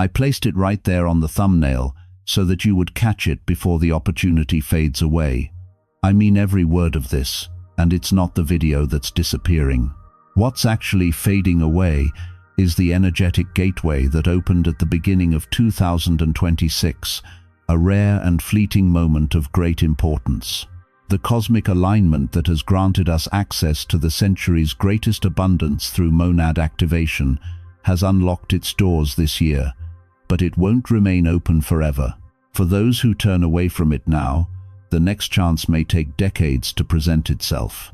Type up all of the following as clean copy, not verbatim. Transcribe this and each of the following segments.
I placed it right there on the thumbnail so that you would catch it before the opportunity fades away. I mean every word of this, and it's not the video that's disappearing. What's actually fading away is the energetic gateway that opened at the beginning of 2026, a rare and fleeting moment of great importance. The cosmic alignment that has granted us access to the century's greatest abundance through monad activation has unlocked its doors this year, but it won't remain open forever. For those who turn away from it now, the next chance may take decades to present itself.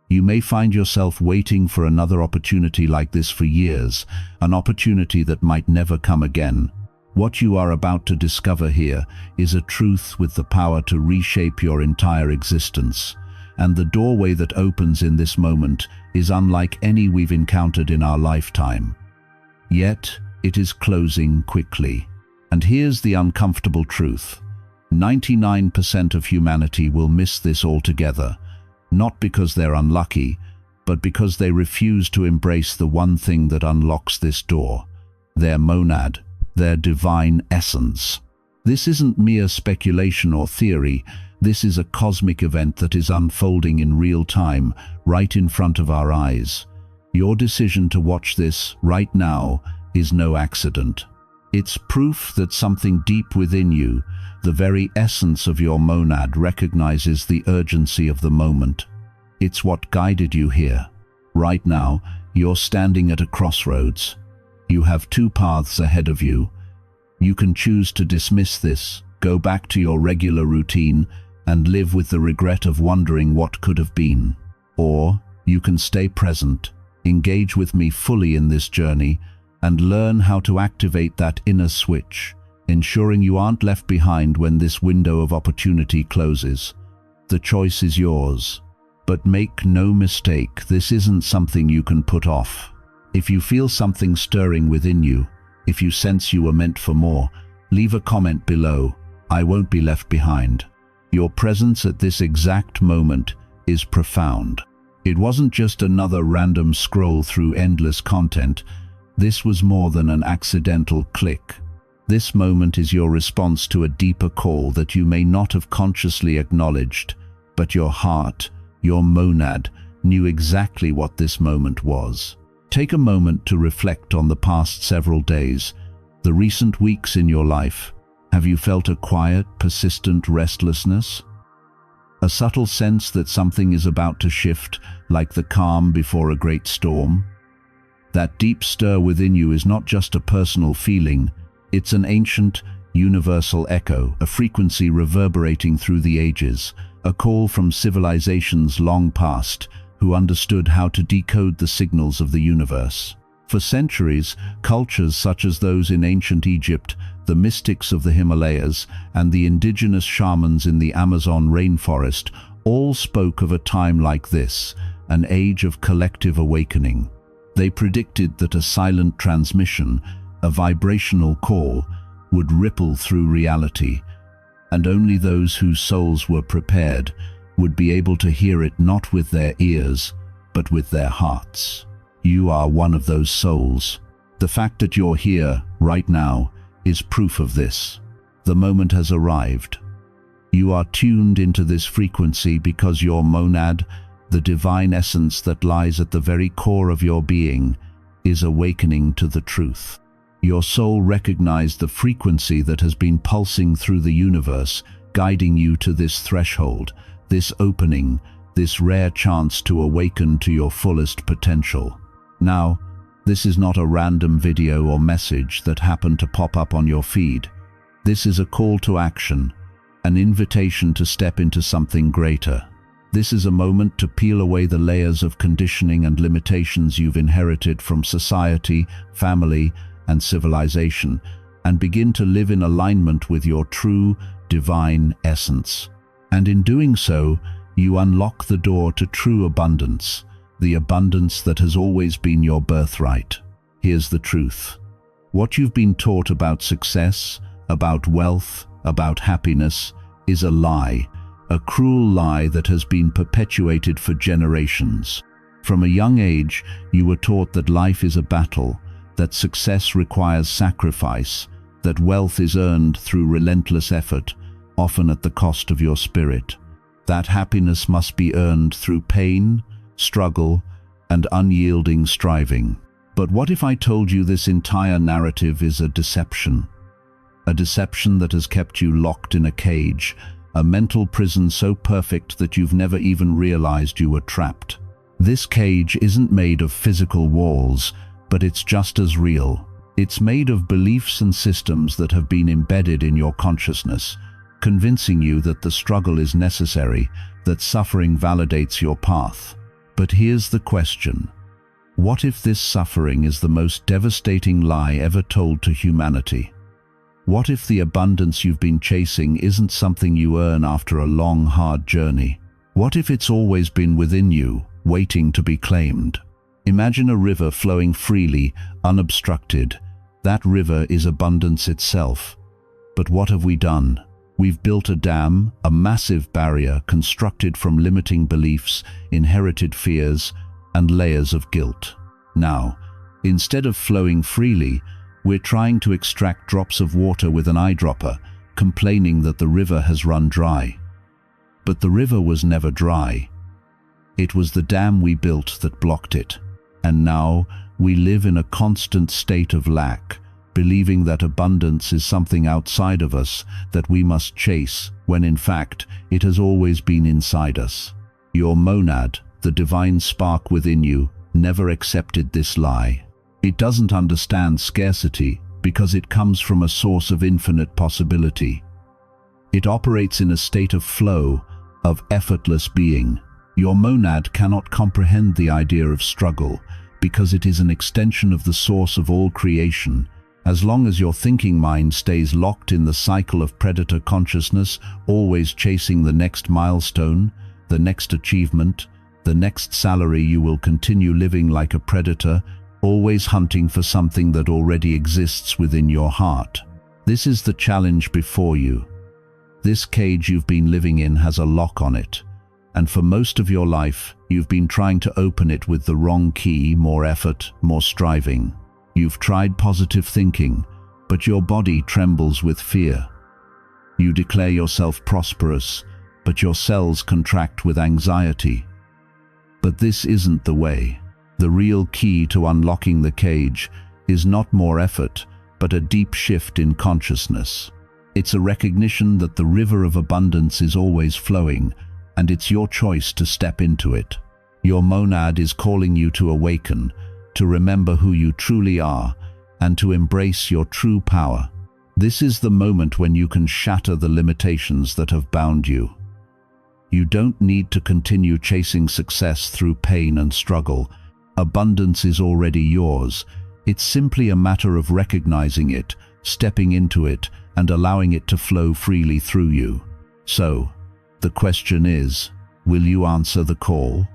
You may find yourself waiting for another opportunity like this for years, an opportunity that might never come again. What you are about to discover here is a truth with the power to reshape your entire existence, and the doorway that opens in this moment is unlike any we've encountered in our lifetime. Yet, it is closing quickly. And here's the uncomfortable truth. 99% of humanity will miss this altogether, not because they're unlucky, but because they refuse to embrace the one thing that unlocks this door, their monad, their divine essence. This isn't mere speculation or theory. This is a cosmic event that is unfolding in real time, right in front of our eyes. Your decision to watch this right now is no accident. It's proof that something deep within you, the very essence of your monad, recognizes the urgency of the moment. It's what guided you here. Right now, you're standing at a crossroads. You have two paths ahead of you. You can choose to dismiss this, go back to your regular routine, and live with the regret of wondering what could have been. Or you can stay present, engage with me fully in this journey, and learn how to activate that inner switch, ensuring you aren't left behind when this window of opportunity closes. The choice is yours. But make no mistake, this isn't something you can put off. If you feel something stirring within you, if you sense you were meant for more, leave a comment below. I won't be left behind. Your presence at this exact moment is profound. It wasn't just another random scroll through endless content. This was more than an accidental click. This moment is your response to a deeper call that you may not have consciously acknowledged, but your heart, your monad, knew exactly what this moment was. Take a moment to reflect on the past several days, the recent weeks in your life. Have you felt a quiet, persistent restlessness? A subtle sense that something is about to shift, like the calm before a great storm? That deep stir within you is not just a personal feeling, it's an ancient, universal echo, a frequency reverberating through the ages, a call from civilizations long past who understood how to decode the signals of the universe. For centuries, cultures such as those in ancient Egypt, the mystics of the Himalayas, and the indigenous shamans in the Amazon rainforest all spoke of a time like this, an age of collective awakening. They predicted that a silent transmission, a vibrational call, would ripple through reality, and only those whose souls were prepared would be able to hear it not with their ears, but with their hearts. You are one of those souls. The fact that you're here, right now, is proof of this. The moment has arrived. You are tuned into this frequency because your monad, the divine essence that lies at the very core of your being, is awakening to the truth. Your soul recognized the frequency that has been pulsing through the universe, guiding you to this threshold, this opening, this rare chance to awaken to your fullest potential. Now, this is not a random video or message that happened to pop up on your feed. This is a call to action, an invitation to step into something greater. This is a moment to peel away the layers of conditioning and limitations you've inherited from society, family, and civilization, and begin to live in alignment with your true, divine essence. And in doing so, you unlock the door to true abundance, the abundance that has always been your birthright. Here's the truth. What you've been taught about success, about wealth, about happiness, is a lie, a cruel lie that has been perpetuated for generations. From a young age, you were taught that life is a battle, that success requires sacrifice, that wealth is earned through relentless effort, often at the cost of your spirit, that happiness must be earned through pain, struggle, and unyielding striving. But what if I told you this entire narrative is a deception? A deception that has kept you locked in a cage, a mental prison so perfect that you've never even realized you were trapped. This cage isn't made of physical walls, but it's just as real. It's made of beliefs and systems that have been embedded in your consciousness, convincing you that the struggle is necessary, that suffering validates your path. But here's the question. What if this suffering is the most devastating lie ever told to humanity? What if the abundance you've been chasing isn't something you earn after a long, hard journey? What if it's always been within you, waiting to be claimed? Imagine a river flowing freely, unobstructed. That river is abundance itself. But what have we done? We've built a dam, a massive barrier constructed from limiting beliefs, inherited fears, and layers of guilt. Now, instead of flowing freely, we're trying to extract drops of water with an eyedropper, complaining that the river has run dry. But the river was never dry. It was the dam we built that blocked it. And now we live in a constant state of lack, believing that abundance is something outside of us that we must chase, when in fact it has always been inside us. Your monad, the divine spark within you, never accepted this lie. It doesn't understand scarcity because it comes from a source of infinite possibility. It operates in a state of flow, of effortless being. Your monad cannot comprehend the idea of struggle because it is an extension of the source of all creation. As long as your thinking mind stays locked in the cycle of predator consciousness, always chasing the next milestone, the next achievement, the next salary, you will continue living like a predator, always hunting for something that already exists within your heart. This is the challenge before you. This cage you've been living in has a lock on it, and for most of your life, you've been trying to open it with the wrong key, more effort, more striving. You've tried positive thinking, but your body trembles with fear. You declare yourself prosperous, but your cells contract with anxiety. But this isn't the way. The real key to unlocking the cage is not more effort, but a deep shift in consciousness. It's a recognition that the river of abundance is always flowing, and it's your choice to step into it. Your monad is calling you to awaken, to remember who you truly are, and to embrace your true power. This is the moment when you can shatter the limitations that have bound you. You don't need to continue chasing success through pain and struggle. Abundance is already yours. It's simply a matter of recognizing it, stepping into it, and allowing it to flow freely through you. So, the question is, will you answer the call?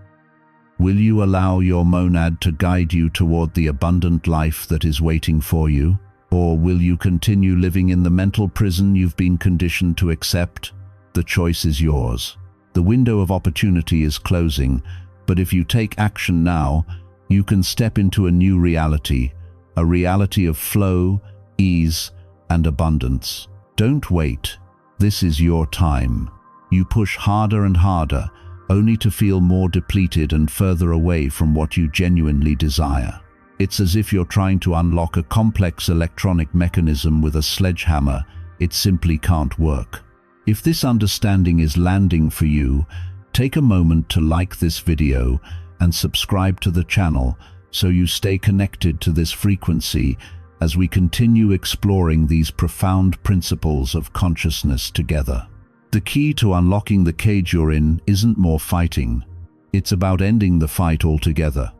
Will you allow your monad to guide you toward the abundant life that is waiting for you? Or will you continue living in the mental prison you've been conditioned to accept? The choice is yours. The window of opportunity is closing, but if you take action now, you can step into a new reality, a reality of flow, ease, and abundance. Don't wait. This is your time. You push harder and harder, only to feel more depleted and further away from what you genuinely desire. It's as if you're trying to unlock a complex electronic mechanism with a sledgehammer. It simply can't work. If this understanding is landing for you, take a moment to like this video and subscribe to the channel so you stay connected to this frequency as we continue exploring these profound principles of consciousness together. The key to unlocking the cage you're in isn't more fighting. It's about ending the fight altogether.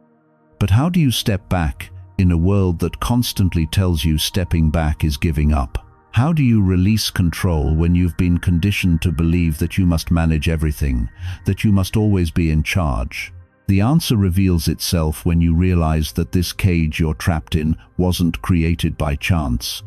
But how do you step back in a world that constantly tells you stepping back is giving up? How do you release control when you've been conditioned to believe that you must manage everything, that you must always be in charge? The answer reveals itself when you realize that this cage you're trapped in wasn't created by chance.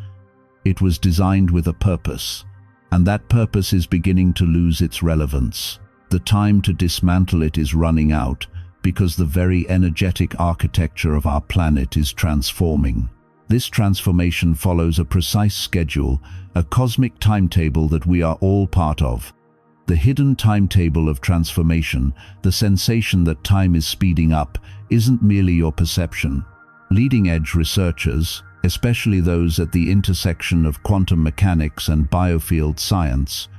It was designed with a purpose, and that purpose is beginning to lose its relevance. The time to dismantle it is running out because the very energetic architecture of our planet is transforming. This transformation follows a precise schedule, a cosmic timetable that we are all part of. The hidden timetable of transformation, the sensation that time is speeding up, isn't merely your perception. Leading-edge researchers, especially those at the intersection of quantum mechanics and biofield science,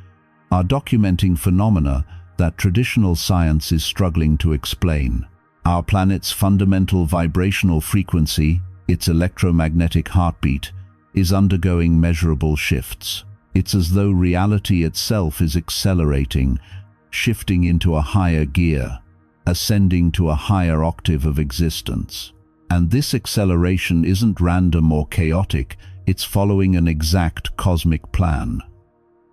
are documenting phenomena that traditional science is struggling to explain. Our planet's fundamental vibrational frequency, its electromagnetic heartbeat, is undergoing measurable shifts. It's as though reality itself is accelerating, shifting into a higher gear, ascending to a higher octave of existence. And this acceleration isn't random or chaotic, it's following an exact cosmic plan.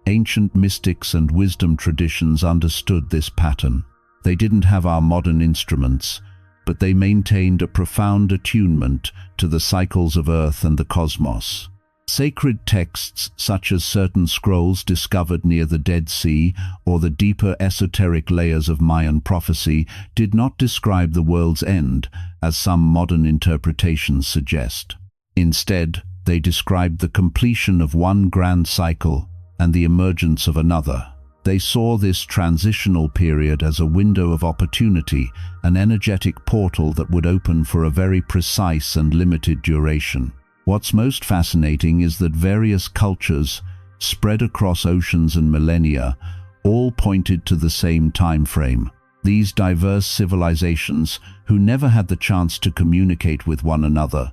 Ancient mystics and wisdom traditions understood this pattern. They didn't have our modern instruments, but they maintained a profound attunement to the cycles of Earth and the cosmos. Sacred texts, such as certain scrolls discovered near the Dead Sea or the deeper esoteric layers of Mayan prophecy, did not describe the world's end, as some modern interpretations suggest. Instead, they described the completion of one grand cycle and the emergence of another. They saw this transitional period as a window of opportunity, an energetic portal that would open for a very precise and limited duration. What's most fascinating is that various cultures, spread across oceans and millennia, all pointed to the same time frame. These diverse civilizations, who never had the chance to communicate with one another,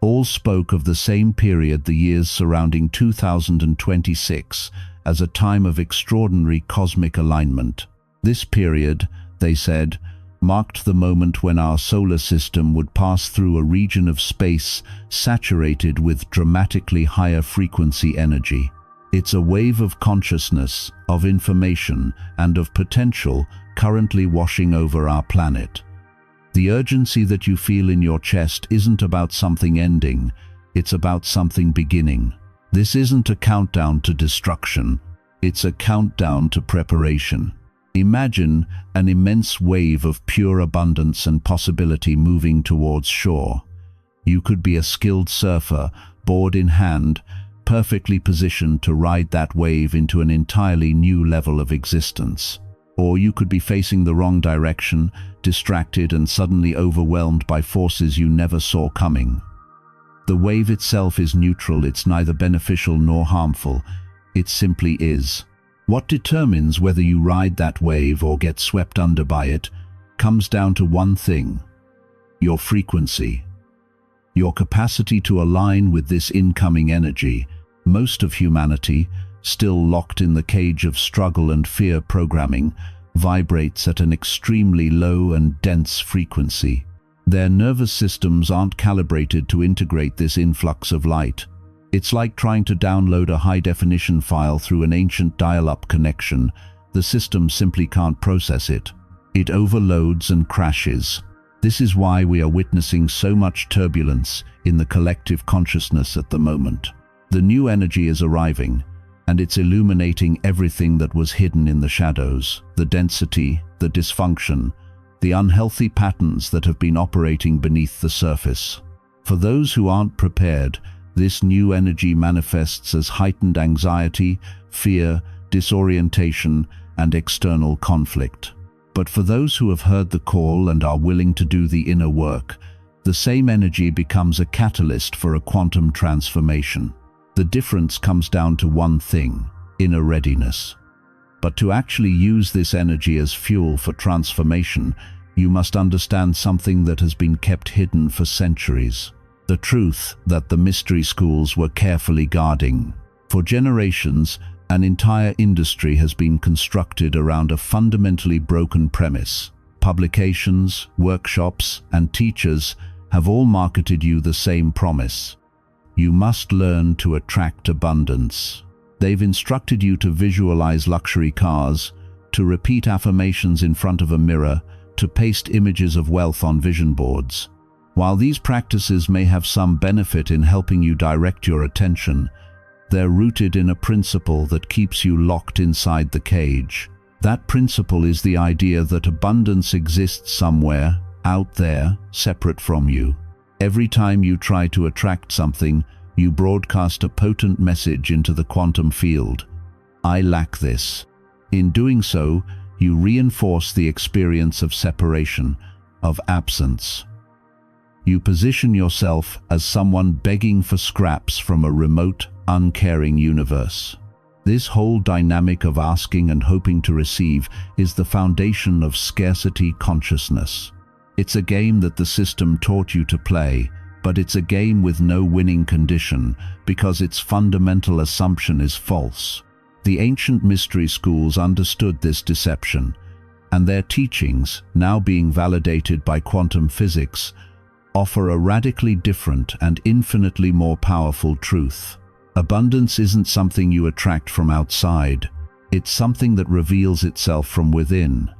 all spoke of the same period, the years surrounding 2026, as a time of extraordinary cosmic alignment. This period, they said, marked the moment when our solar system would pass through a region of space saturated with dramatically higher frequency energy. It's a wave of consciousness, of information, and of potential currently washing over our planet. The urgency that you feel in your chest isn't about something ending, it's about something beginning. This isn't a countdown to destruction, it's a countdown to preparation. Imagine an immense wave of pure abundance and possibility moving towards shore. You could be a skilled surfer, board in hand, perfectly positioned to ride that wave into an entirely new level of existence. Or you could be facing the wrong direction, distracted and suddenly overwhelmed by forces you never saw coming. The wave itself is neutral, it's neither beneficial nor harmful, it simply is. What determines whether you ride that wave or get swept under by it comes down to one thing: your frequency. Your capacity to align with this incoming energy. Most of humanity, still locked in the cage of struggle and fear programming, vibrates at an extremely low and dense frequency. Their nervous systems aren't calibrated to integrate this influx of light. It's like trying to download a high-definition file through an ancient dial-up connection. The system simply can't process it. It overloads and crashes. This is why we are witnessing so much turbulence in the collective consciousness at the moment. The new energy is arriving, and it's illuminating everything that was hidden in the shadows, the density, the dysfunction, the unhealthy patterns that have been operating beneath the surface. For those who aren't prepared, this new energy manifests as heightened anxiety, fear, disorientation, and external conflict. But for those who have heard the call and are willing to do the inner work, the same energy becomes a catalyst for a quantum transformation. The difference comes down to one thing: inner readiness. But to actually use this energy as fuel for transformation, you must understand something that has been kept hidden for centuries. The truth that the mystery schools were carefully guarding. For generations, an entire industry has been constructed around a fundamentally broken premise. Publications, workshops, and teachers have all marketed you the same promise: you must learn to attract abundance. They've instructed you to visualize luxury cars, to repeat affirmations in front of a mirror, to paste images of wealth on vision boards. While these practices may have some benefit in helping you direct your attention, they're rooted in a principle that keeps you locked inside the cage. That principle is the idea that abundance exists somewhere, out there, separate from you. Every time you try to attract something, you broadcast a potent message into the quantum field. I lack this. In doing so, you reinforce the experience of separation, of absence. You position yourself as someone begging for scraps from a remote, uncaring universe. This whole dynamic of asking and hoping to receive is the foundation of scarcity consciousness. It's a game that the system taught you to play, but it's a game with no winning condition because its fundamental assumption is false. The ancient mystery schools understood this deception, and their teachings, now being validated by quantum physics, offer a radically different and infinitely more powerful truth. Abundance isn't something you attract from outside. It's something that reveals itself from within.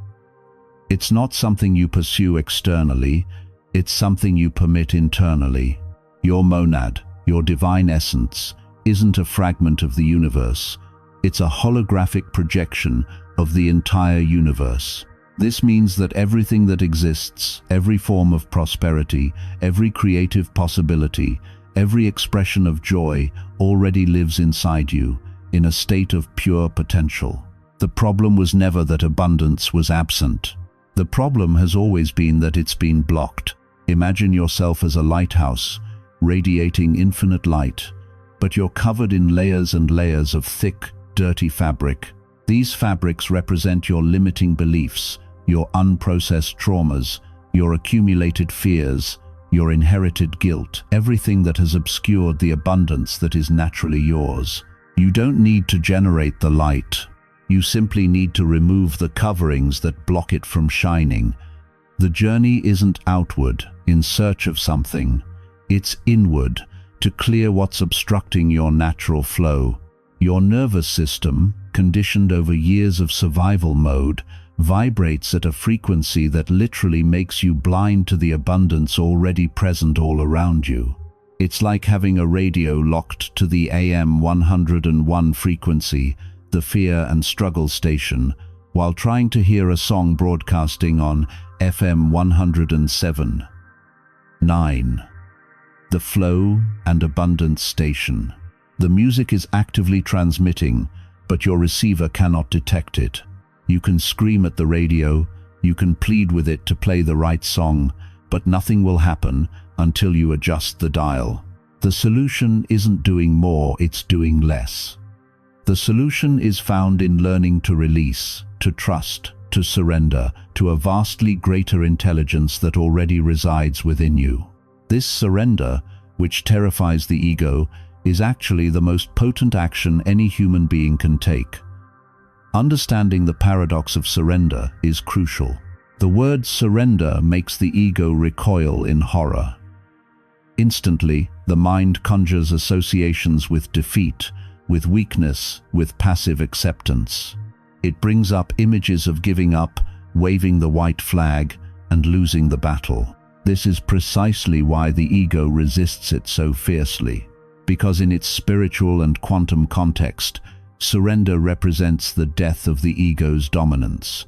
It's not something you pursue externally. It's something you permit internally. Your monad, your divine essence, isn't a fragment of the universe. It's a holographic projection of the entire universe. This means that everything that exists, every form of prosperity, every creative possibility, every expression of joy already lives inside you, in a state of pure potential. The problem was never that abundance was absent. The problem has always been that it's been blocked. Imagine yourself as a lighthouse, radiating infinite light, but you're covered in layers and layers of thick, dirty fabric. These fabrics represent your limiting beliefs, your unprocessed traumas, your accumulated fears, your inherited guilt, everything that has obscured the abundance that is naturally yours. You don't need to generate the light. You simply need to remove the coverings that block it from shining. The journey isn't outward, in search of something. It's inward, to clear what's obstructing your natural flow. Your nervous system, conditioned over years of survival mode, vibrates at a frequency that literally makes you blind to the abundance already present all around you. It's like having a radio locked to the AM 101 frequency, the fear and struggle station, while trying to hear a song broadcasting on FM 107.9. The flow and abundance station. The music is actively transmitting, but your receiver cannot detect it. You can scream at the radio, you can plead with it to play the right song, but nothing will happen until you adjust the dial. The solution isn't doing more, it's doing less. The solution is found in learning to release, to trust, to surrender to a vastly greater intelligence that already resides within you. This surrender, which terrifies the ego, is actually the most potent action any human being can take. Understanding the paradox of surrender is crucial. The word surrender makes the ego recoil in horror. Instantly, the mind conjures associations with defeat, with weakness, with passive acceptance. It brings up images of giving up, waving the white flag, and losing the battle. This is precisely why the ego resists it so fiercely, because in its spiritual and quantum context, surrender represents the death of the ego's dominance.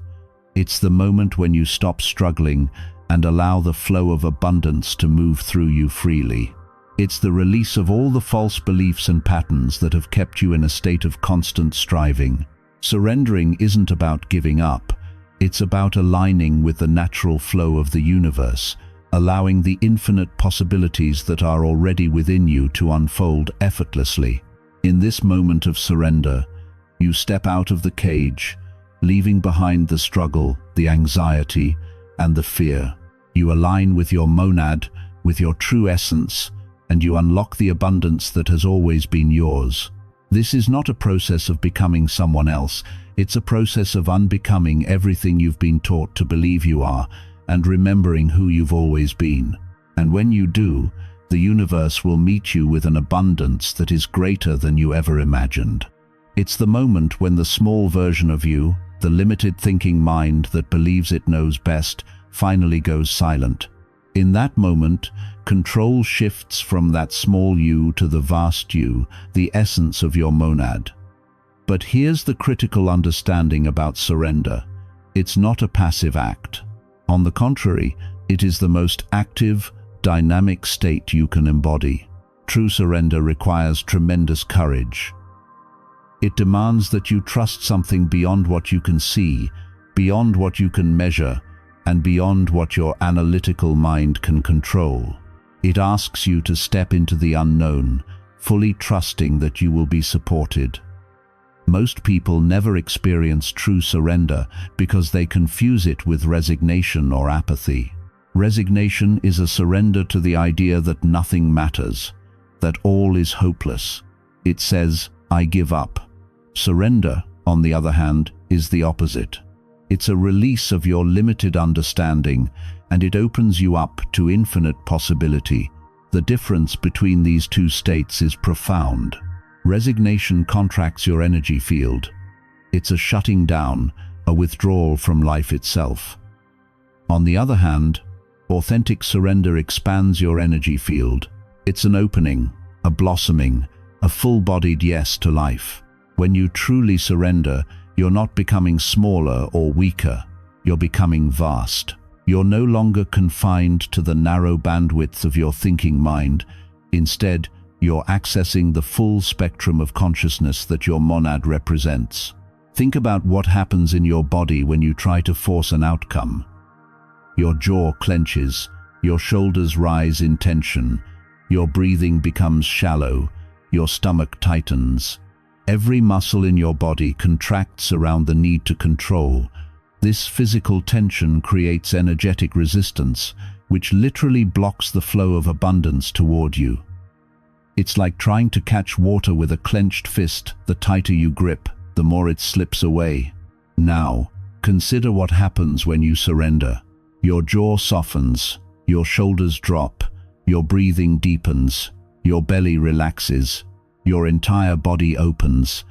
It's the moment when you stop struggling and allow the flow of abundance to move through you freely. It's the release of all the false beliefs and patterns that have kept you in a state of constant striving. Surrendering isn't about giving up. It's about aligning with the natural flow of the universe, allowing the infinite possibilities that are already within you to unfold effortlessly. In this moment of surrender, you step out of the cage, leaving behind the struggle, the anxiety, and the fear. You align with your monad, with your true essence, and you unlock the abundance that has always been yours. This is not a process of becoming someone else. It's a process of unbecoming everything you've been taught to believe you are, and remembering who you've always been. And when you do, the universe will meet you with an abundance that is greater than you ever imagined. It's the moment when the small version of you, the limited thinking mind that believes it knows best, finally goes silent. In that moment, control shifts from that small you to the vast you, the essence of your monad. But here's the critical understanding about surrender. It's not a passive act. On the contrary, it is the most active, dynamic state you can embody. True surrender requires tremendous courage. It demands that you trust something beyond what you can see, beyond what you can measure, and beyond what your analytical mind can control. It asks you to step into the unknown, fully trusting that you will be supported. Most people never experience true surrender because they confuse it with resignation or apathy. Resignation is a surrender to the idea that nothing matters, that all is hopeless. It says, "I give up." Surrender, on the other hand, is the opposite. It's a release of your limited understanding, and it opens you up to infinite possibility. The difference between these two states is profound. Resignation contracts your energy field. It's a shutting down, a withdrawal from life itself. On the other hand, authentic surrender expands your energy field. It's an opening, a blossoming, a full-bodied yes to life. When you truly surrender, you're not becoming smaller or weaker. You're becoming vast. You're no longer confined to the narrow bandwidth of your thinking mind. Instead, you're accessing the full spectrum of consciousness that your monad represents. Think about what happens in your body when you try to force an outcome. Your jaw clenches, your shoulders rise in tension, your breathing becomes shallow, your stomach tightens. Every muscle in your body contracts around the need to control. This physical tension creates energetic resistance, which literally blocks the flow of abundance toward you. It's like trying to catch water with a clenched fist. The tighter you grip, the more it slips away. Now, consider what happens when you surrender. Your jaw softens, your shoulders drop, your breathing deepens, your belly relaxes, your entire body opens.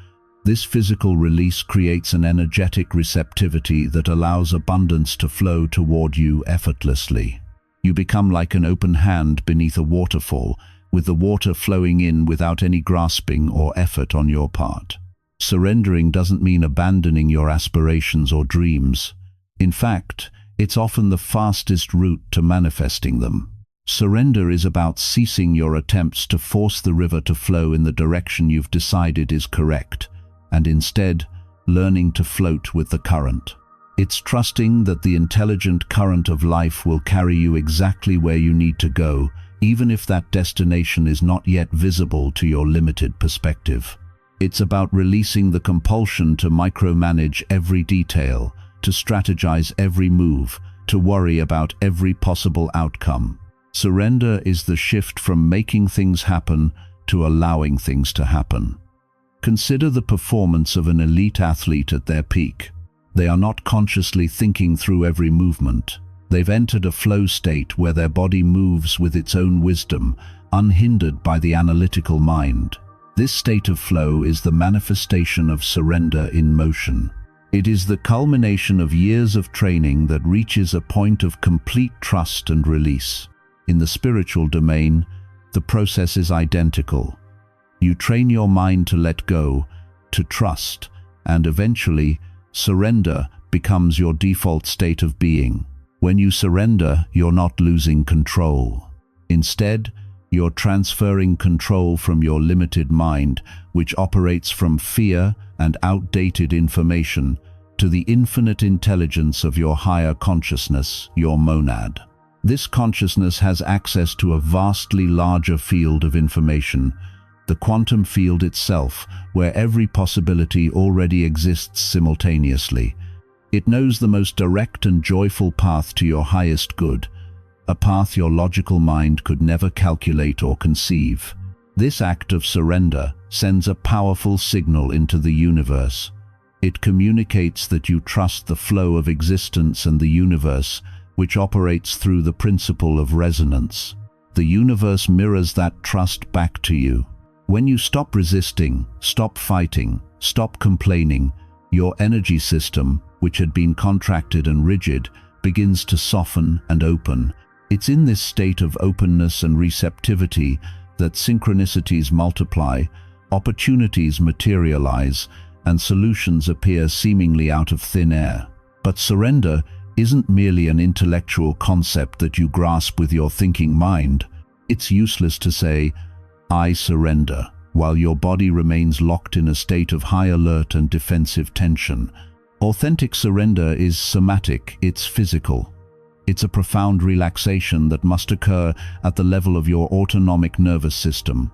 This physical release creates an energetic receptivity that allows abundance to flow toward you effortlessly. You become like an open hand beneath a waterfall, with the water flowing in without any grasping or effort on your part. Surrendering doesn't mean abandoning your aspirations or dreams. In fact, it's often the fastest route to manifesting them. Surrender is about ceasing your attempts to force the river to flow in the direction you've decided is correct, and instead learning to float with the current. It's trusting that the intelligent current of life will carry you exactly where you need to go, even if that destination is not yet visible to your limited perspective. It's about releasing the compulsion to micromanage every detail, to strategize every move, to worry about every possible outcome. Surrender is the shift from making things happen to allowing things to happen. Consider the performance of an elite athlete at their peak. They are not consciously thinking through every movement. They've entered a flow state where their body moves with its own wisdom, unhindered by the analytical mind. This state of flow is the manifestation of surrender in motion. It is the culmination of years of training that reaches a point of complete trust and release. In the spiritual domain, the process is identical. You train your mind to let go, to trust, and eventually, surrender becomes your default state of being. When you surrender, you're not losing control. Instead, you're transferring control from your limited mind, which operates from fear and outdated information, to the infinite intelligence of your higher consciousness, your monad. This consciousness has access to a vastly larger field of information, the quantum field itself, where every possibility already exists simultaneously. It knows the most direct and joyful path to your highest good, a path your logical mind could never calculate or conceive. This act of surrender sends a powerful signal into the universe. It communicates that you trust the flow of existence and the universe, which operates through the principle of resonance. The universe mirrors that trust back to you. When you stop resisting, stop fighting, stop complaining, your energy system, which had been contracted and rigid, begins to soften and open. It's in this state of openness and receptivity that synchronicities multiply, opportunities materialize, and solutions appear seemingly out of thin air. But surrender isn't merely an intellectual concept that you grasp with your thinking mind. It's useless to say, "I surrender," while your body remains locked in a state of high alert and defensive tension. Authentic surrender is somatic, it's physical. It's a profound relaxation that must occur at the level of your autonomic nervous system.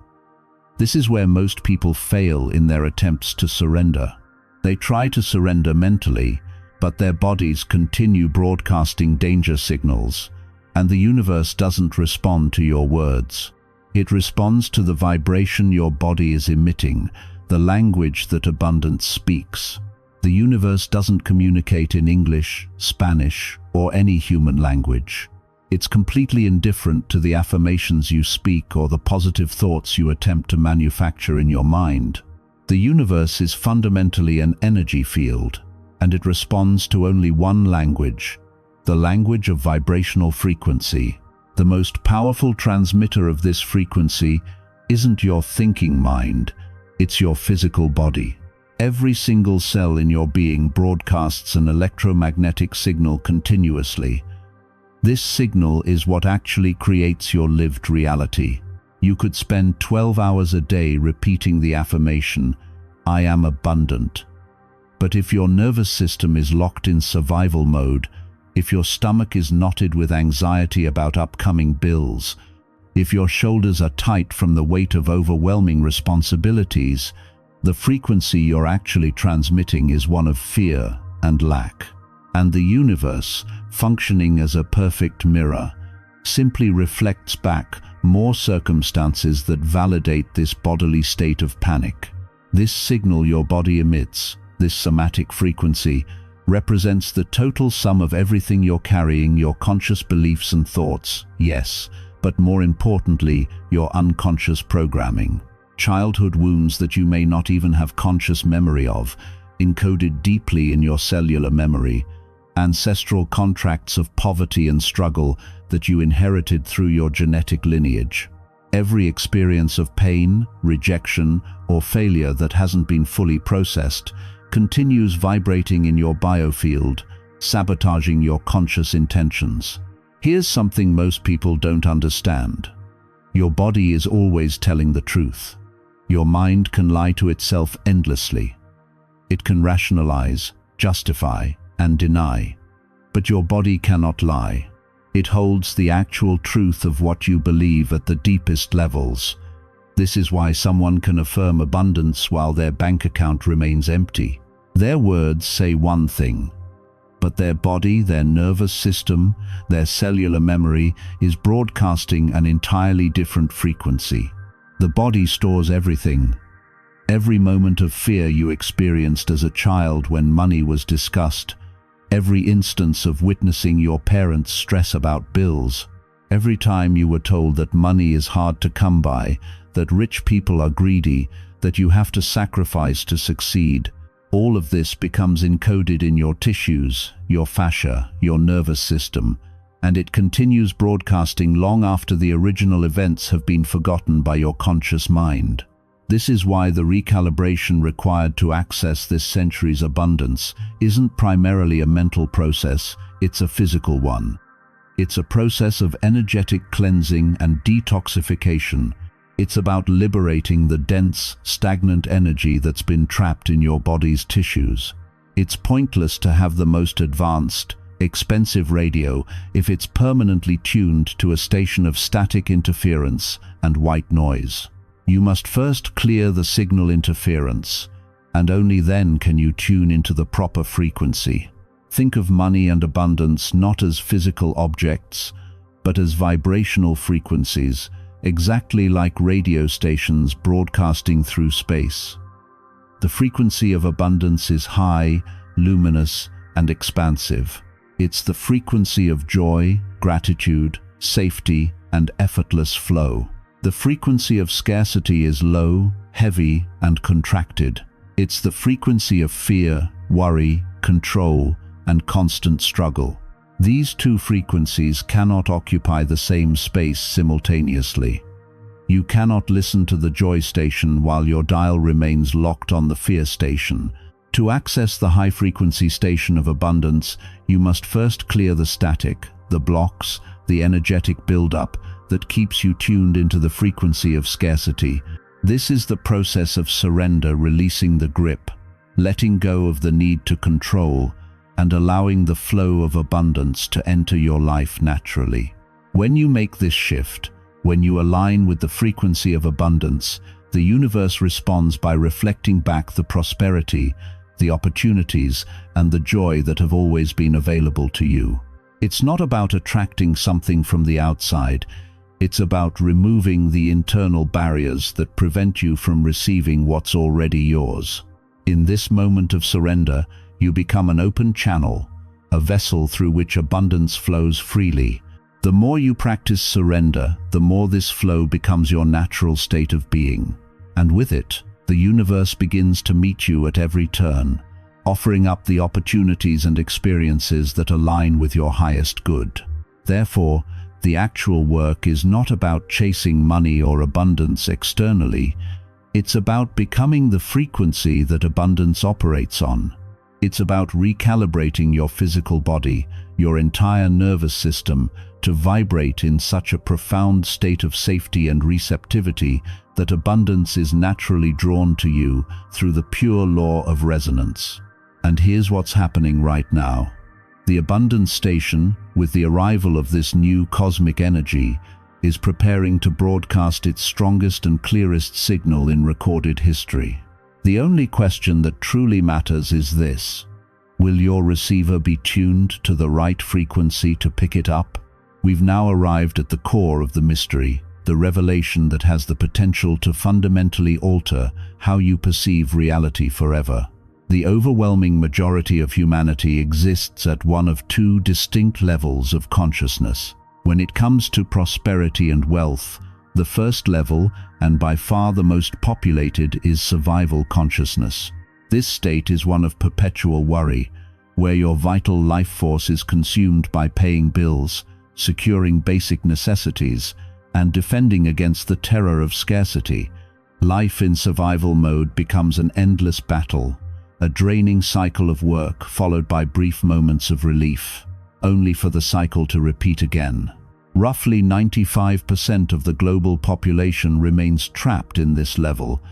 This is where most people fail in their attempts to surrender. They try to surrender mentally, but their bodies continue broadcasting danger signals, and the universe doesn't respond to your words. It responds to the vibration your body is emitting, the language that abundance speaks. The universe doesn't communicate in English, Spanish, or any human language. It's completely indifferent to the affirmations you speak or the positive thoughts you attempt to manufacture in your mind. The universe is fundamentally an energy field, and it responds to only one language, the language of vibrational frequency. The most powerful transmitter of this frequency isn't your thinking mind, it's your physical body. Every single cell in your being broadcasts an electromagnetic signal continuously. This signal is what actually creates your lived reality. You could spend 12 hours a day repeating the affirmation, "I am abundant." But if your nervous system is locked in survival mode, if your stomach is knotted with anxiety about upcoming bills, if your shoulders are tight from the weight of overwhelming responsibilities, the frequency you're actually transmitting is one of fear and lack. And the universe, functioning as a perfect mirror, simply reflects back more circumstances that validate this bodily state of panic. This signal your body emits, this somatic frequency, represents the total sum of everything you're carrying, your conscious beliefs and thoughts, yes, but more importantly, your unconscious programming. Childhood wounds that you may not even have conscious memory of, encoded deeply in your cellular memory, ancestral contracts of poverty and struggle that you inherited through your genetic lineage. Every experience of pain, rejection, or failure that hasn't been fully processed continues vibrating in your biofield, sabotaging your conscious intentions. Here's something most people don't understand. Your body is always telling the truth. Your mind can lie to itself endlessly. It can rationalize, justify, and deny. But your body cannot lie. It holds the actual truth of what you believe at the deepest levels. This is why someone can affirm abundance while their bank account remains empty. Their words say one thing, but their body, their nervous system, their cellular memory is broadcasting an entirely different frequency. The body stores everything. Every moment of fear you experienced as a child when money was discussed, every instance of witnessing your parents stress about bills, every time you were told that money is hard to come by, that rich people are greedy, that you have to sacrifice to succeed, all of this becomes encoded in your tissues, your fascia, your nervous system, and it continues broadcasting long after the original events have been forgotten by your conscious mind. This is why the recalibration required to access this century's abundance isn't primarily a mental process, it's a physical one. It's a process of energetic cleansing and detoxification. It's about liberating the dense, stagnant energy that's been trapped in your body's tissues. It's pointless to have the most advanced, expensive radio if it's permanently tuned to a station of static interference and white noise. You must first clear the signal interference, and only then can you tune into the proper frequency. Think of money and abundance not as physical objects, but as vibrational frequencies, exactly like radio stations broadcasting through space. The frequency of abundance is high, luminous, and expansive. It's the frequency of joy, gratitude, safety, and effortless flow. The frequency of scarcity is low, heavy, and contracted. It's the frequency of fear, worry, control, and constant struggle. These two frequencies cannot occupy the same space simultaneously. You cannot listen to the joy station while your dial remains locked on the fear station. To access the high-frequency station of abundance, you must first clear the static, the blocks, the energetic buildup that keeps you tuned into the frequency of scarcity. This is the process of surrender, releasing the grip, letting go of the need to control, and allowing the flow of abundance to enter your life naturally. When you make this shift, when you align with the frequency of abundance, the universe responds by reflecting back the prosperity, the opportunities, and the joy that have always been available to you. It's not about attracting something from the outside. It's about removing the internal barriers that prevent you from receiving what's already yours. In this moment of surrender, you become an open channel, a vessel through which abundance flows freely. The more you practice surrender, the more this flow becomes your natural state of being. And with it, the universe begins to meet you at every turn, offering up the opportunities and experiences that align with your highest good. Therefore, the actual work is not about chasing money or abundance externally. It's about becoming the frequency that abundance operates on. It's about recalibrating your physical body, your entire nervous system, to vibrate in such a profound state of safety and receptivity that abundance is naturally drawn to you through the pure law of resonance. And here's what's happening right now. The abundance station, with the arrival of this new cosmic energy, is preparing to broadcast its strongest and clearest signal in recorded history. The only question that truly matters is this: will your receiver be tuned to the right frequency to pick it up? We've now arrived at the core of the mystery, the revelation that has the potential to fundamentally alter how you perceive reality forever. The overwhelming majority of humanity exists at one of two distinct levels of consciousness. When it comes to prosperity and wealth, the first level, and by far the most populated, is survival consciousness. This state is one of perpetual worry, where your vital life force is consumed by paying bills, securing basic necessities, and defending against the terror of scarcity. Life in survival mode becomes an endless battle, a draining cycle of work followed by brief moments of relief, only for the cycle to repeat again. Roughly 95% of the global population remains trapped in this level,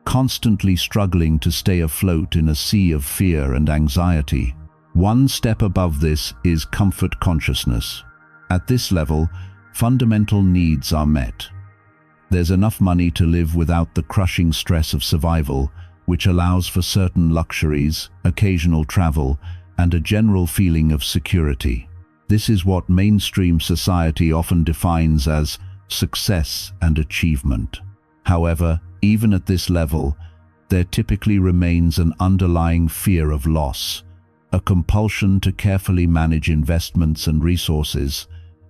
constantly struggling to stay afloat in a sea of fear and anxiety. One step above this is comfort consciousness. At this level, fundamental needs are met. There's enough money to live without the crushing stress of survival, which allows for certain luxuries, occasional travel, and a general feeling of security. This is what mainstream society often defines as success and achievement. However, even at this level, there typically remains an underlying fear of loss, a compulsion to carefully manage investments and resources,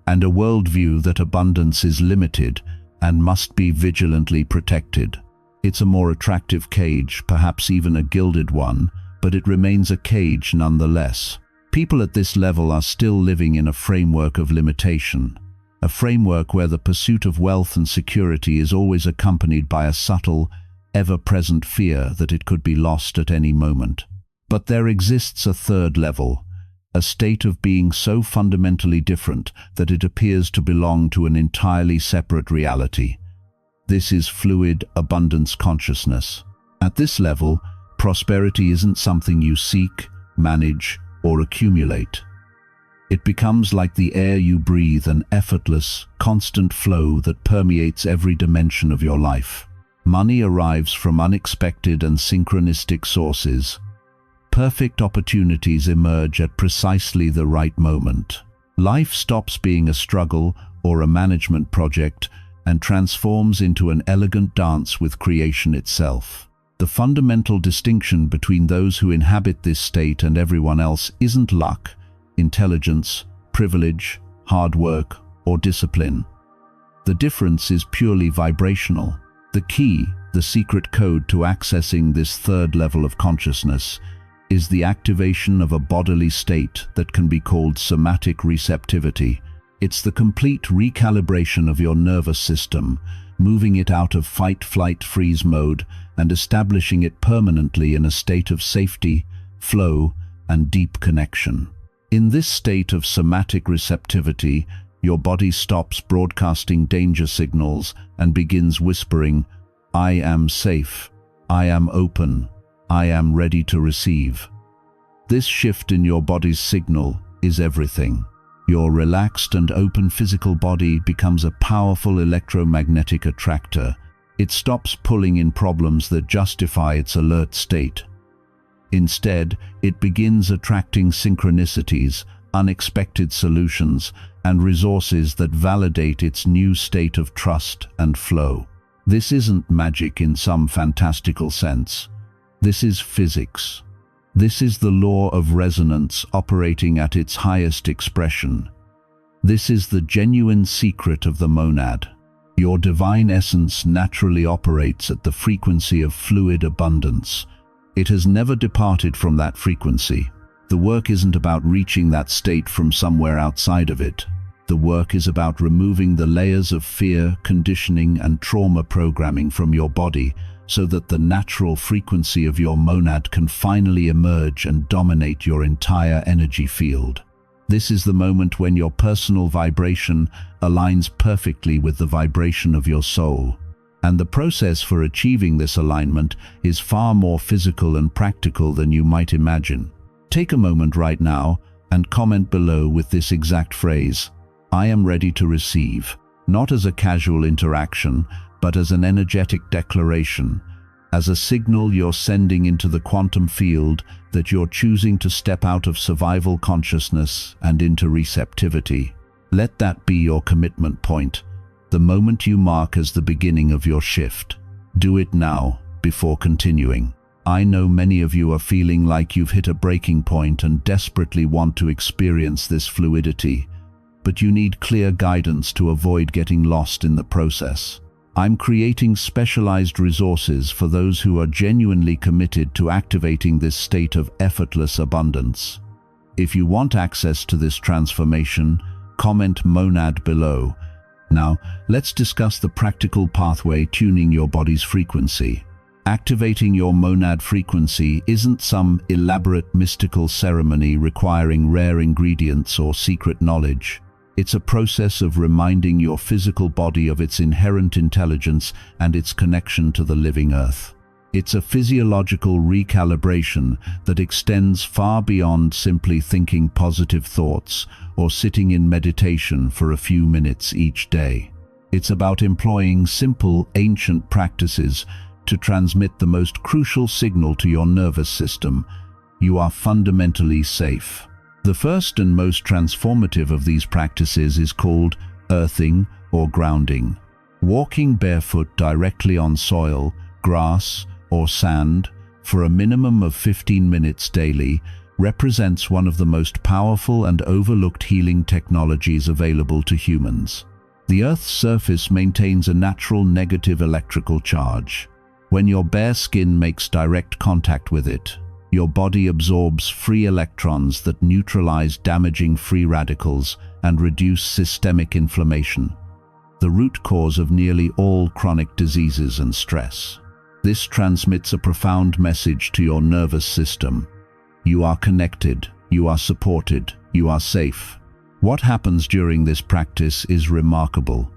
and a worldview that abundance is limited and must be vigilantly protected. It's a more attractive cage, perhaps even a gilded one, but it remains a cage nonetheless. People at this level are still living in a framework of limitation, a framework where the pursuit of wealth and security is always accompanied by a subtle, ever-present fear that it could be lost at any moment. But there exists a third level, a state of being so fundamentally different that it appears to belong to an entirely separate reality. This is fluid abundance consciousness. At this level, prosperity isn't something you seek, manage, or accumulate. It becomes like the air you breathe, an effortless, constant flow that permeates every dimension of your life. Money arrives from unexpected and synchronistic sources. Perfect opportunities emerge at precisely the right moment. Life stops being a struggle or a management project and transforms into an elegant dance with creation itself. The fundamental distinction between those who inhabit this state and everyone else isn't luck, intelligence, privilege, hard work, or discipline. The difference is purely vibrational. The key, the secret code to accessing this third level of consciousness, is the activation of a bodily state that can be called somatic receptivity. It's the complete recalibration of your nervous system, moving it out of fight-flight-freeze mode and establishing it permanently in a state of safety, flow, and deep connection. In this state of somatic receptivity, your body stops broadcasting danger signals and begins whispering, "I am safe, I am open, I am ready to receive." This shift in your body's signal is everything. Your relaxed and open physical body becomes a powerful electromagnetic attractor. It stops pulling in problems that justify its alert state. Instead, it begins attracting synchronicities, unexpected solutions, and resources that validate its new state of trust and flow. This isn't magic in some fantastical sense. This is physics. This is the law of resonance operating at its highest expression. This is the genuine secret of the monad. Your divine essence naturally operates at the frequency of fluid abundance. It has never departed from that frequency. The work isn't about reaching that state from somewhere outside of it. The work is about removing the layers of fear, conditioning, and trauma programming from your body so that the natural frequency of your monad can finally emerge and dominate your entire energy field. This is the moment when your personal vibration aligns perfectly with the vibration of your soul. And the process for achieving this alignment is far more physical and practical than you might imagine. Take a moment right now and comment below with this exact phrase, "I am ready to receive," not as a casual interaction, but as an energetic declaration, as a signal you're sending into the quantum field that you're choosing to step out of survival consciousness and into receptivity. Let that be your commitment point, the moment you mark as the beginning of your shift. Do it now, before continuing. I know many of you are feeling like you've hit a breaking point and desperately want to experience this fluidity, but you need clear guidance to avoid getting lost in the process. I'm creating specialized resources for those who are genuinely committed to activating this state of effortless abundance. If you want access to this transformation, comment monad below. Now, let's discuss the practical pathway tuning your body's frequency. Activating your monad frequency isn't some elaborate mystical ceremony requiring rare ingredients or secret knowledge. It's a process of reminding your physical body of its inherent intelligence and its connection to the living earth. It's a physiological recalibration that extends far beyond simply thinking positive thoughts or sitting in meditation for a few minutes each day. It's about employing simple, ancient practices to transmit the most crucial signal to your nervous system: you are fundamentally safe. The first and most transformative of these practices is called earthing or grounding. Walking barefoot directly on soil, grass, or sand for a minimum of 15 minutes daily represents one of the most powerful and overlooked healing technologies available to humans. The Earth's surface maintains a natural negative electrical charge. When your bare skin makes direct contact with it, your body absorbs free electrons that neutralize damaging free radicals and reduce systemic inflammation, the root cause of nearly all chronic diseases and stress. This transmits a profound message to your nervous system. You are connected, you are supported, you are safe. What happens during this practice is remarkable.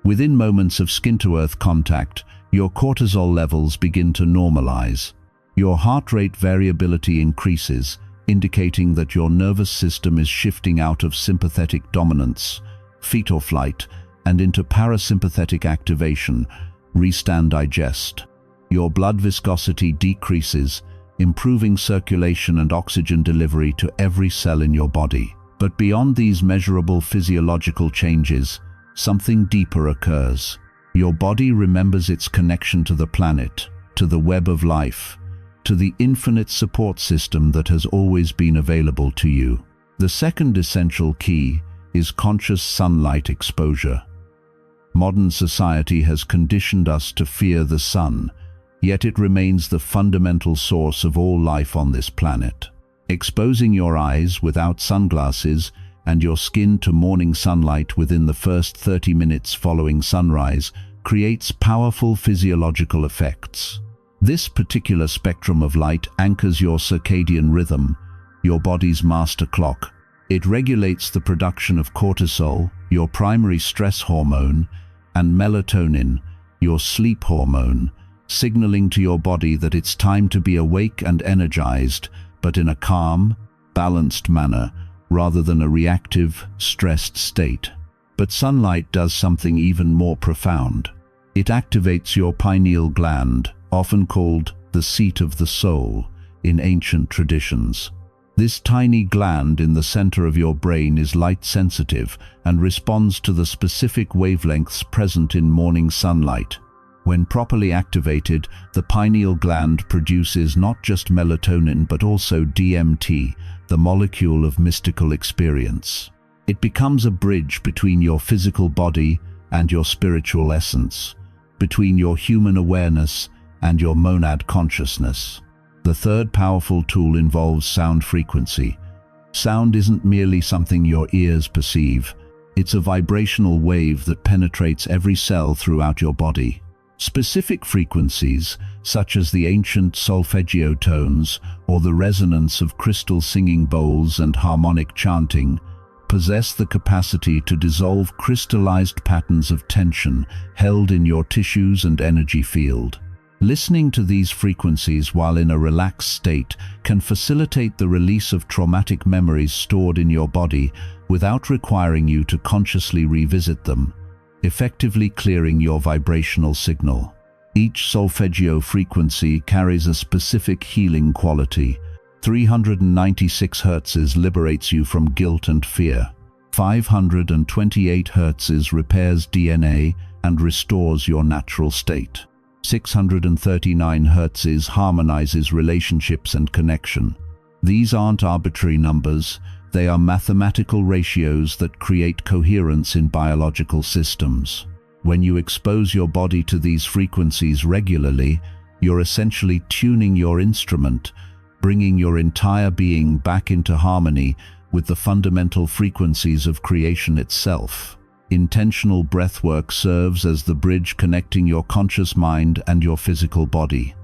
Within moments of skin-to-earth contact, your cortisol levels begin to normalize. Your heart rate variability increases, indicating that your nervous system is shifting out of sympathetic dominance, fight or flight, and into parasympathetic activation, rest and digest. Your blood viscosity decreases, improving circulation and oxygen delivery to every cell in your body. But beyond these measurable physiological changes, something deeper occurs. Your body remembers its connection to the planet, to the web of life, to the infinite support system that has always been available to you. The second essential key is conscious sunlight exposure. Modern society has conditioned us to fear the sun, yet it remains the fundamental source of all life on this planet. Exposing your eyes without sunglasses and your skin to morning sunlight within the first 30 minutes following sunrise creates powerful physiological effects. This particular spectrum of light anchors your circadian rhythm, your body's master clock. It regulates the production of cortisol, your primary stress hormone, and melatonin, your sleep hormone, signaling to your body that it's time to be awake and energized, but in a calm, balanced manner, rather than a reactive, stressed state. But sunlight does something even more profound. It activates your pineal gland, often called the seat of the soul in ancient traditions. This tiny gland in the center of your brain is light-sensitive and responds to the specific wavelengths present in morning sunlight. When properly activated, the pineal gland produces not just melatonin but also DMT, the molecule of mystical experience. It becomes a bridge between your physical body and your spiritual essence, between your human awareness and your monad consciousness. The third powerful tool involves sound frequency. Sound isn't merely something your ears perceive. It's a vibrational wave that penetrates every cell throughout your body. Specific frequencies, such as the ancient solfeggio tones or the resonance of crystal singing bowls and harmonic chanting, possess the capacity to dissolve crystallized patterns of tension held in your tissues and energy field. Listening to these frequencies while in a relaxed state can facilitate the release of traumatic memories stored in your body without requiring you to consciously revisit them, effectively clearing your vibrational signal. Each solfeggio frequency carries a specific healing quality. 396 Hz liberates you from guilt and fear. 528 Hz repairs DNA and restores your natural state. 639 Hz harmonizes relationships and connection. These aren't arbitrary numbers, they are mathematical ratios that create coherence in biological systems. When you expose your body to these frequencies regularly, you're essentially tuning your instrument, bringing your entire being back into harmony with the fundamental frequencies of creation itself. Intentional breathwork serves as the bridge connecting your conscious mind and your physical body.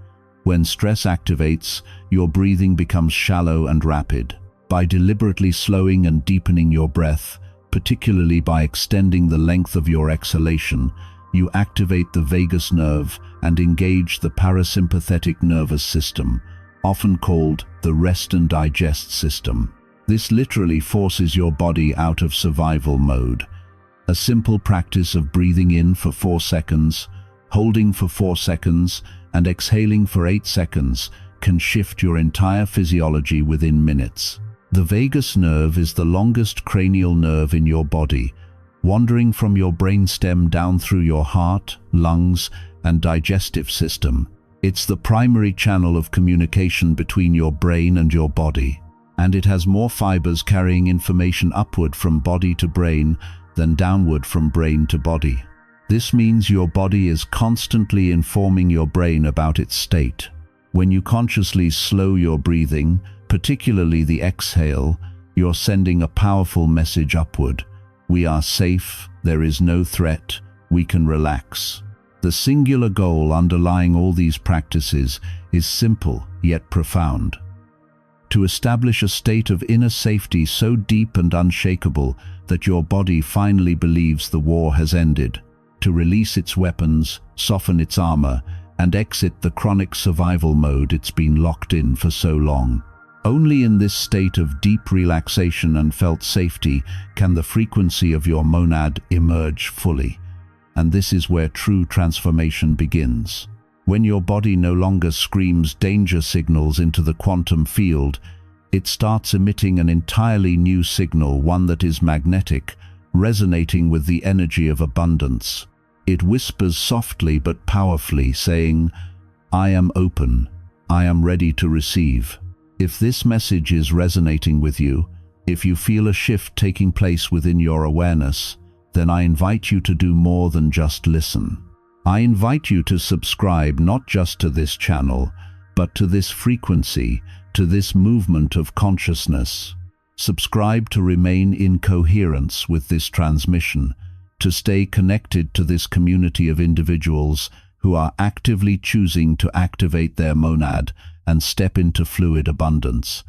When stress activates, your breathing becomes shallow and rapid. By deliberately slowing and deepening your breath, particularly by extending the length of your exhalation, you activate the vagus nerve and engage the parasympathetic nervous system, often called the rest and digest system. This literally forces your body out of survival mode. A simple practice of breathing in for 4 seconds, holding for 4 seconds, and exhaling for 8 seconds can shift your entire physiology within minutes. The vagus nerve is the longest cranial nerve in your body, wandering from your brainstem down through your heart, lungs, and digestive system. It's the primary channel of communication between your brain and your body, and it has more fibers carrying information upward from body to brain than downward from brain to body. This means your body is constantly informing your brain about its state. When you consciously slow your breathing, particularly the exhale, you're sending a powerful message upward. We are safe, there is no threat, we can relax. The singular goal underlying all these practices is simple yet profound. To establish a state of inner safety so deep and unshakable that your body finally believes the war has ended, to release its weapons, soften its armor, and exit the chronic survival mode it's been locked in for so long. Only in this state of deep relaxation and felt safety can the frequency of your monad emerge fully. And this is where true transformation begins. When your body no longer screams danger signals into the quantum field, it starts emitting an entirely new signal, one that is magnetic, resonating with the energy of abundance. It whispers softly but powerfully, saying, "I am open, I am ready to receive." If this message is resonating with you, if you feel a shift taking place within your awareness, then I invite you to do more than just listen. I invite you to subscribe not just to this channel, but to this frequency, to this movement of consciousness. Subscribe to remain in coherence with this transmission, to stay connected to this community of individuals who are actively choosing to activate their monad and step into fluid abundance.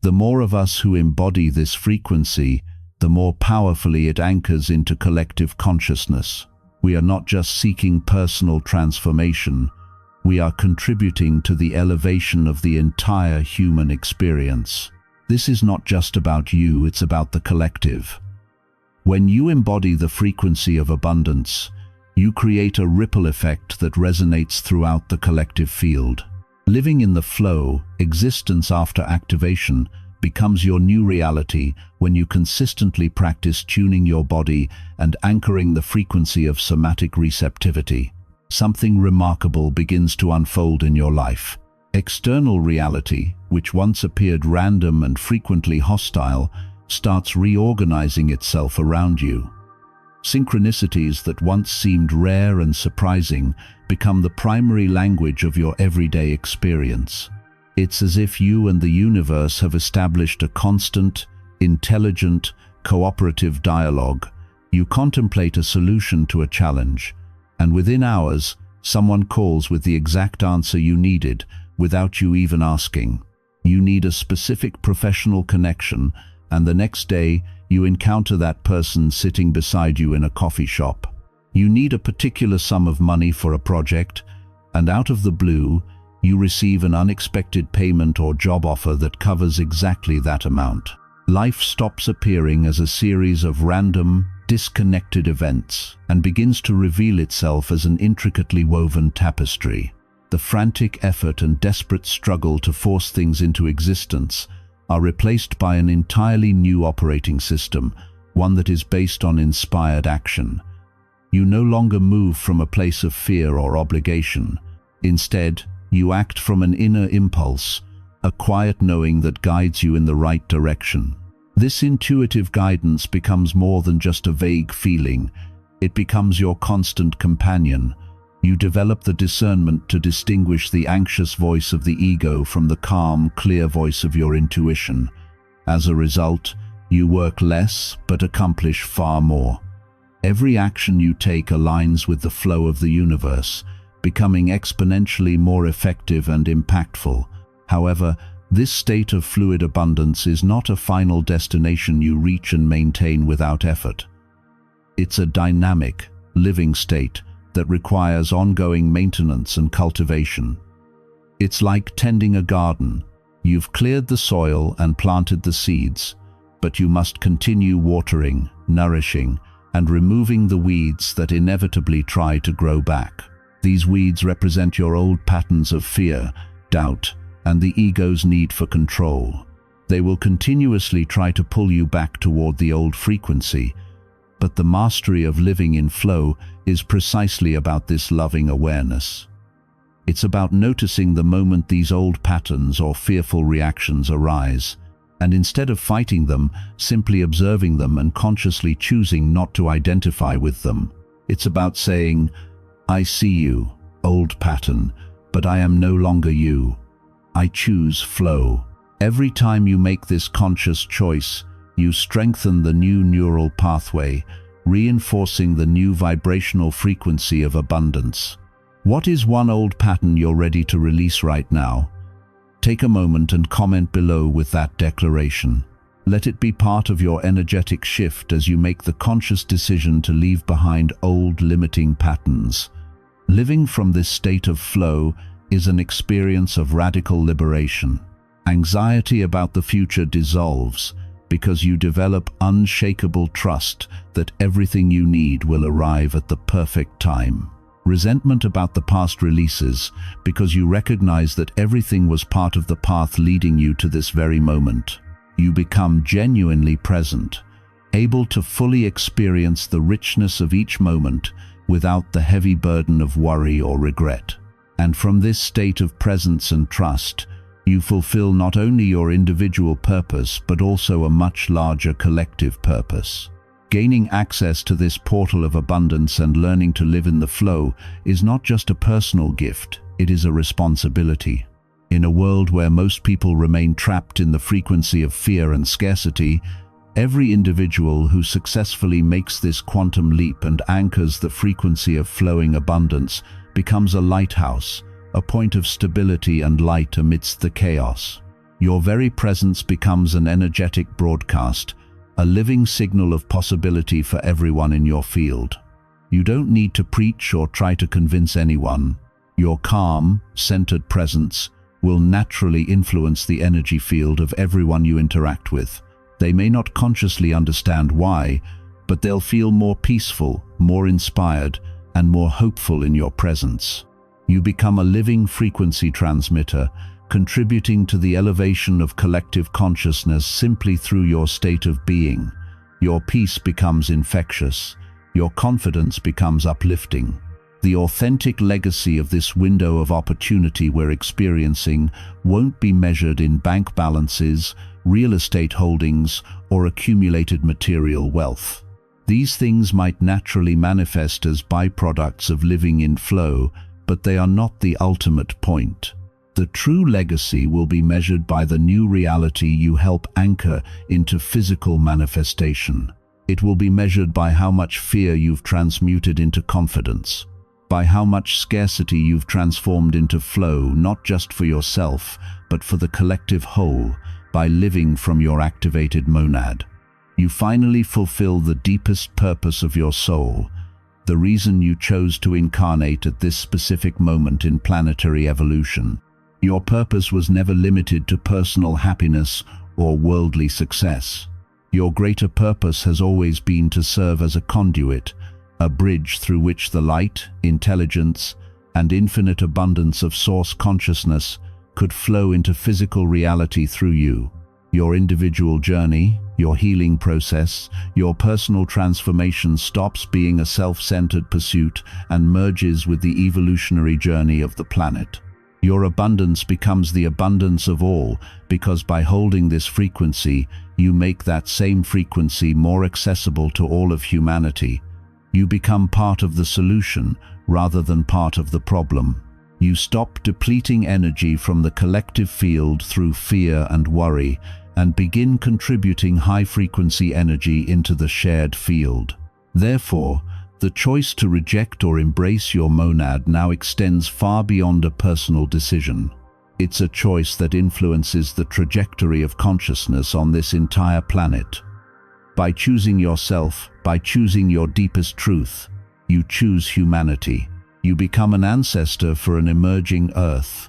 The more of us who embody this frequency, the more powerfully it anchors into collective consciousness. We are not just seeking personal transformation, we are contributing to the elevation of the entire human experience. This is not just about you, it's about the collective. When you embody the frequency of abundance, you create a ripple effect that resonates throughout the collective field. Living in the flow, existence after activation, becomes your new reality when you consistently practice tuning your body and anchoring the frequency of somatic receptivity. Something remarkable begins to unfold in your life. External reality, which once appeared random and frequently hostile, starts reorganizing itself around you. Synchronicities that once seemed rare and surprising become the primary language of your everyday experience. It's as if you and the universe have established a constant, intelligent, cooperative dialogue. You contemplate a solution to a challenge, and within hours, someone calls with the exact answer you needed without you even asking. You need a specific professional connection, and the next day, you encounter that person sitting beside you in a coffee shop. You need a particular sum of money for a project, and out of the blue, you receive an unexpected payment or job offer that covers exactly that amount. Life stops appearing as a series of random, disconnected events and begins to reveal itself as an intricately woven tapestry. The frantic effort and desperate struggle to force things into existence are replaced by an entirely new operating system, one that is based on inspired action. You no longer move from a place of fear or obligation. Instead, you act from an inner impulse, a quiet knowing that guides you in the right direction. This intuitive guidance becomes more than just a vague feeling. It becomes your constant companion. You develop the discernment to distinguish the anxious voice of the ego from the calm, clear voice of your intuition. As a result, you work less but accomplish far more. Every action you take aligns with the flow of the universe, becoming exponentially more effective and impactful. However, this state of fluid abundance is not a final destination you reach and maintain without effort. It's a dynamic, living state that requires ongoing maintenance and cultivation. It's like tending a garden. You've cleared the soil and planted the seeds, but you must continue watering, nourishing, and removing the weeds that inevitably try to grow back. These weeds represent your old patterns of fear, doubt, and the ego's need for control. They will continuously try to pull you back toward the old frequency, but the mastery of living in flow is precisely about this loving awareness. It's about noticing the moment these old patterns or fearful reactions arise, and instead of fighting them, simply observing them and consciously choosing not to identify with them. It's about saying, I see you, old pattern, but I am no longer you. I choose flow. Every time you make this conscious choice, you strengthen the new neural pathway, reinforcing the new vibrational frequency of abundance. What is one old pattern you're ready to release right now? Take a moment and comment below with that declaration. Let it be part of your energetic shift as you make the conscious decision to leave behind old limiting patterns. Living from this state of flow is an experience of radical liberation. Anxiety about the future dissolves because you develop unshakable trust that everything you need will arrive at the perfect time. Resentment about the past releases because you recognize that everything was part of the path leading you to this very moment. You become genuinely present, able to fully experience the richness of each moment without the heavy burden of worry or regret. And from this state of presence and trust, you fulfill not only your individual purpose but also a much larger collective purpose. Gaining access to this portal of abundance and learning to live in the flow is not just a personal gift, it is a responsibility. In a world where most people remain trapped in the frequency of fear and scarcity, every individual who successfully makes this quantum leap and anchors the frequency of flowing abundance becomes a lighthouse, a point of stability and light amidst the chaos. Your very presence becomes an energetic broadcast, a living signal of possibility for everyone in your field. You don't need to preach or try to convince anyone. Your calm, centered presence will naturally influence the energy field of everyone you interact with. They may not consciously understand why, but they'll feel more peaceful, more inspired, and more hopeful in your presence. You become a living frequency transmitter, contributing to the elevation of collective consciousness simply through your state of being. Your peace becomes infectious. Your confidence becomes uplifting. The authentic legacy of this window of opportunity we're experiencing won't be measured in bank balances, real estate holdings, or accumulated material wealth. These things might naturally manifest as byproducts of living in flow, but they are not the ultimate point. The true legacy will be measured by the new reality you help anchor into physical manifestation. It will be measured by how much fear you've transmuted into confidence, by how much scarcity you've transformed into flow, not just for yourself, but for the collective whole, by living from your activated monad. You finally fulfill the deepest purpose of your soul, the reason you chose to incarnate at this specific moment in planetary evolution. Your purpose was never limited to personal happiness or worldly success. Your greater purpose has always been to serve as a conduit, a bridge through which the light, intelligence, and infinite abundance of source consciousness could flow into physical reality through you. Your individual journey, your healing process, your personal transformation stops being a self-centered pursuit and merges with the evolutionary journey of the planet. Your abundance becomes the abundance of all, because by holding this frequency, you make that same frequency more accessible to all of humanity. You become part of the solution rather than part of the problem. You stop depleting energy from the collective field through fear and worry, and begin contributing high-frequency energy into the shared field. Therefore, the choice to reject or embrace your monad now extends far beyond a personal decision. It's a choice that influences the trajectory of consciousness on this entire planet. By choosing yourself, by choosing your deepest truth, you choose humanity. You become an ancestor for an emerging Earth,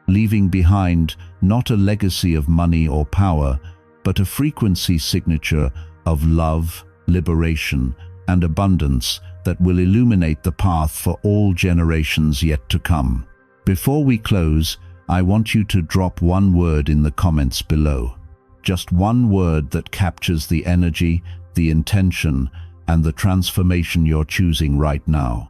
leaving behind not a legacy of money or power, but a frequency signature of love, liberation, and abundance that will illuminate the path for all generations yet to come. Before we close, I want you to drop one word in the comments below. Just one word that captures the energy, the intention, and the transformation you're choosing right now.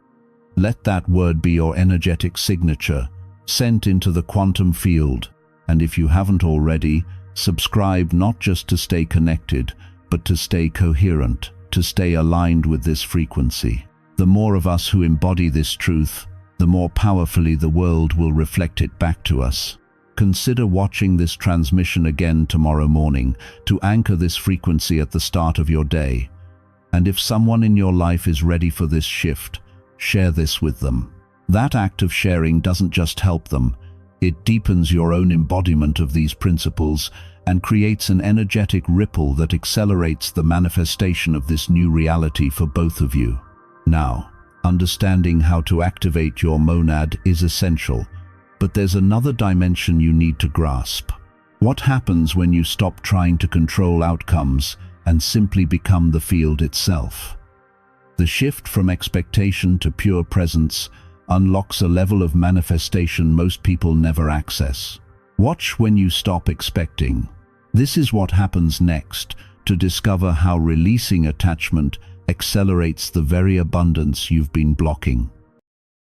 Let that word be your energetic signature, sent into the quantum field. And if you haven't already, subscribe not just to stay connected, but to stay coherent, to stay aligned with this frequency. The more of us who embody this truth, the more powerfully the world will reflect it back to us. Consider watching this transmission again tomorrow morning to anchor this frequency at the start of your day. And if someone in your life is ready for this shift, share this with them. That act of sharing doesn't just help them, it deepens your own embodiment of these principles and creates an energetic ripple that accelerates the manifestation of this new reality for both of you. Now, understanding how to activate your monad is essential, but there's another dimension you need to grasp. What happens when you stop trying to control outcomes and simply become the field itself? The shift from expectation to pure presence unlocks a level of manifestation most people never access. Watch when you stop expecting. This is what happens next, to discover how releasing attachment accelerates the very abundance you've been blocking.